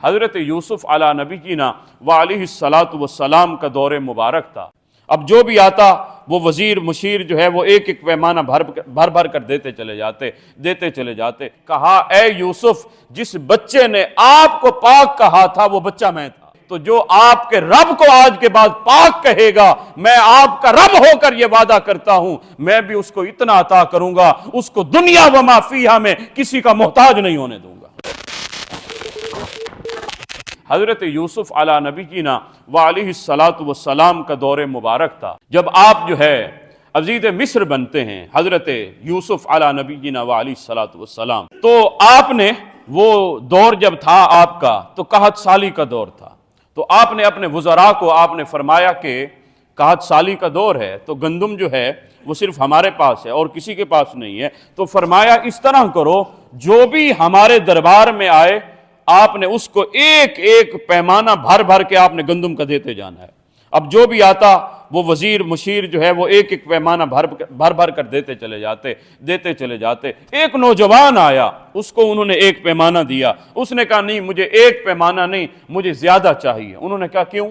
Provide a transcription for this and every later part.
حضرت یوسف علی نبینا و علیہ الصلاۃ والسلام کا دور مبارک تھا۔ اب جو بھی آتا وہ وزیر مشیر جو ہے وہ ایک ایک پیمانہ بھر کر دیتے چلے جاتے۔ کہا اے یوسف، جس بچے نے آپ کو پاک کہا تھا وہ بچہ میں تھا، تو جو آپ کے رب کو آج کے بعد پاک کہے گا، میں آپ کا رب ہو کر یہ وعدہ کرتا ہوں میں بھی اس کو اتنا عطا کروں گا، اس کو دنیا و ما فیہا میں کسی کا محتاج نہیں ہونے دوں گا۔ حضرت یوسف علی نبینا و علیہ الصلاۃ والسلام کا دور مبارک تھا، جب آپ جو ہے عزیز مصر بنتے ہیں، حضرت یوسف علی نبینا و علیہ الصلاۃ والسلام، تو آپ نے وہ دور جب تھا آپ کا تو قحط سالی کا دور تھا، تو آپ نے اپنے وزراء کو آپ نے فرمایا کہ قحط سالی کا دور ہے تو گندم جو ہے وہ صرف ہمارے پاس ہے اور کسی کے پاس نہیں ہے، تو فرمایا اس طرح کرو جو بھی ہمارے دربار میں آئے آپ نے اس کو ایک ایک پیمانہ بھر کے آپ نے گندم کا دیتے جانا ہے۔ اب جو بھی آتا وہ وزیر مشیر جو ہے وہ ایک ایک پیمانہ بھر کر دیتے چلے جاتے۔ ایک نوجوان آیا، اس کو انہوں نے ایک پیمانہ دیا، اس نے کہا نہیں مجھے ایک پیمانہ نہیں، مجھے زیادہ چاہیے۔ انہوں نے کہا کیوں؟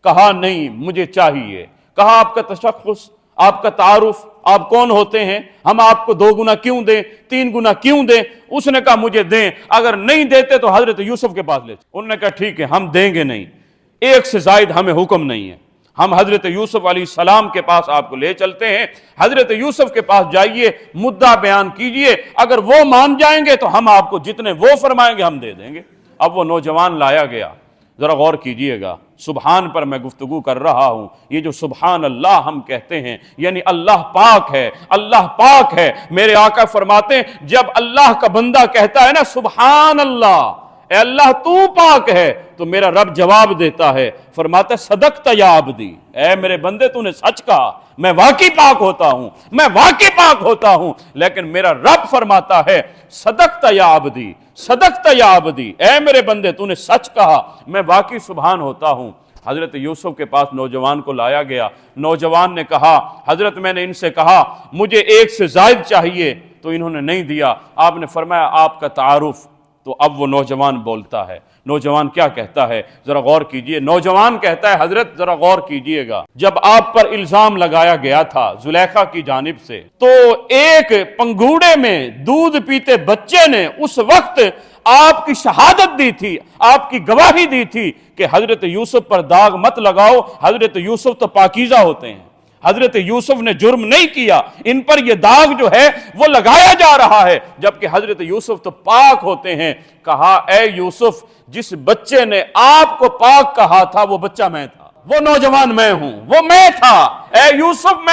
کہا نہیں مجھے چاہیے۔ کہا آپ کا تشخص، آپ کا تعارف، آپ کون ہوتے ہیں، ہم آپ کو 2 گنا کیوں دیں، 3 گنا کیوں دیں؟ اس نے کہا مجھے دیں، اگر نہیں دیتے تو حضرت یوسف کے پاس لیتے۔ انہوں نے کہا ٹھیک ہے ہم دیں گے نہیں، 1 سے زائد ہمیں حکم نہیں ہے، ہم حضرت یوسف علیہ السلام کے پاس آپ کو لے چلتے ہیں، حضرت یوسف کے پاس جائیے، مدعا بیان کیجئے، اگر وہ مان جائیں گے تو ہم آپ کو جتنے وہ فرمائیں گے ہم دے دیں گے۔ اب وہ نوجوان لایا گیا، ذرا غور کیجئے گا، سبحان پر میں گفتگو کر رہا ہوں، یہ جو سبحان اللہ ہم کہتے ہیں یعنی اللہ پاک ہے، اللہ پاک ہے۔ میرے آقا فرماتے ہیں جب اللہ کا بندہ کہتا ہے نا سبحان اللہ، اے اللہ تو پاک ہے، تو میرا رب جواب دیتا ہے، فرماتا ہے صدقت یا عبدی، اے میرے بندے تو نے سچ کہا، میں واقعی پاک ہوتا ہوں، لیکن میرا رب فرماتا ہے صدقت یا عبدی، صدقت یا عبدی، اے میرے بندے تو نے سچ کہا، میں واقعی سبحان ہوتا ہوں۔ حضرت یوسف کے پاس نوجوان کو لایا گیا، نوجوان نے کہا حضرت میں نے ان سے کہا مجھے 1 سے زائد چاہیے، تو انہوں نے نہیں دیا۔ آپ نے فرمایا آپ کا تعارف، تو اب وہ نوجوان بولتا ہے۔ نوجوان کیا کہتا ہے ذرا غور کیجئے، نوجوان کہتا ہے حضرت ذرا غور کیجئے گا، جب آپ پر الزام لگایا گیا تھا زلیخا کی جانب سے، تو ایک پنگوڑے میں دودھ پیتے بچے نے اس وقت آپ کی شہادت دی تھی، آپ کی گواہی دی تھی کہ حضرت یوسف پر داغ مت لگاؤ، حضرت یوسف تو پاکیزہ ہوتے ہیں، حضرت یوسف نے جرم نہیں کیا، ان پر یہ داغ جو ہے وہ لگایا جا رہا ہے، جبکہ حضرت یوسف تو پاک ہوتے ہیں۔ کہا اے یوسف، جس بچے نے آپ کو پاک کہا تھا وہ بچہ میں تھا، وہ نوجوان میں ہوں، وہ میں تھا، اے یوسف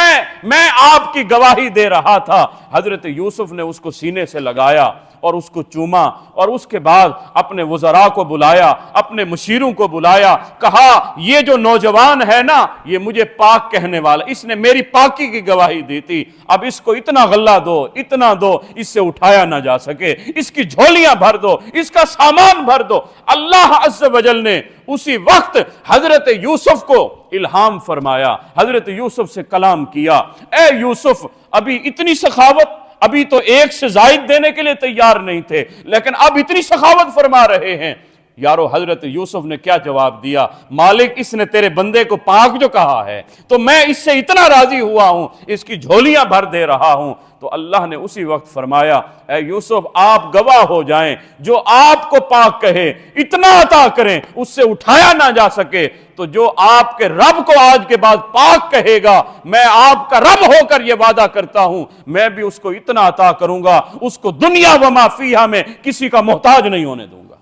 میں آپ کی گواہی دے رہا تھا۔ حضرت یوسف نے اس کو سینے سے لگایا اور اس کو چوما، اور اس کے بعد اپنے وزراء کو بلایا، اپنے مشیروں کو بلایا، کہا یہ جو نوجوان ہے نا یہ مجھے پاک کہنے والا، اس نے میری پاکی کی گواہی دی تھی، اب اس کو اتنا غلہ دو، اتنا دو، اس سے اٹھایا نہ جا سکے، اس کی جھولیاں بھر دو، اس کا سامان بھر دو۔ اللہ عز و جل نے اسی وقت حضرت یوسف کو الہام فرمایا، حضرت یوسف سے کلام کیا، اے یوسف ابھی اتنی سخاوت، ابھی تو 1 سے زائد دینے کے لیے تیار نہیں تھے، لیکن اب اتنی سخاوت فرما رہے ہیں۔ یارو حضرت یوسف نے کیا جواب دیا؟ مالک اس نے تیرے بندے کو پاک جو کہا ہے تو میں اس سے اتنا راضی ہوا ہوں، اس کی جھولیاں بھر دے رہا ہوں۔ تو اللہ نے اسی وقت فرمایا اے یوسف آپ گواہ ہو جائیں، جو آپ کو پاک کہے اتنا عطا کریں اس سے اٹھایا نہ جا سکے، تو جو آپ کے رب کو آج کے بعد پاک کہے گا میں آپ کا رب ہو کر یہ وعدہ کرتا ہوں میں بھی اس کو اتنا عطا کروں گا، اس کو دنیا و ما فیہا میں کسی کا محتاج نہیں ہونے دوں گا۔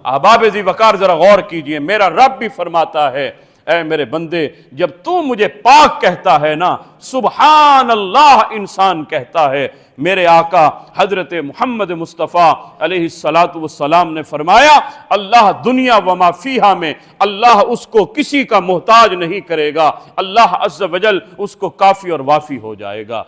احباب ذی وقار ذرا غور کیجئے، میرا رب بھی فرماتا ہے اے میرے بندے جب تو مجھے پاک کہتا ہے نا، سبحان اللہ انسان کہتا ہے۔ میرے آقا حضرت محمد مصطفیٰ علیہ السلام نے فرمایا اللہ دنیا و ما فیہا میں اللہ اس کو کسی کا محتاج نہیں کرے گا، اللہ عز و جل اس کو کافی اور وافی ہو جائے گا۔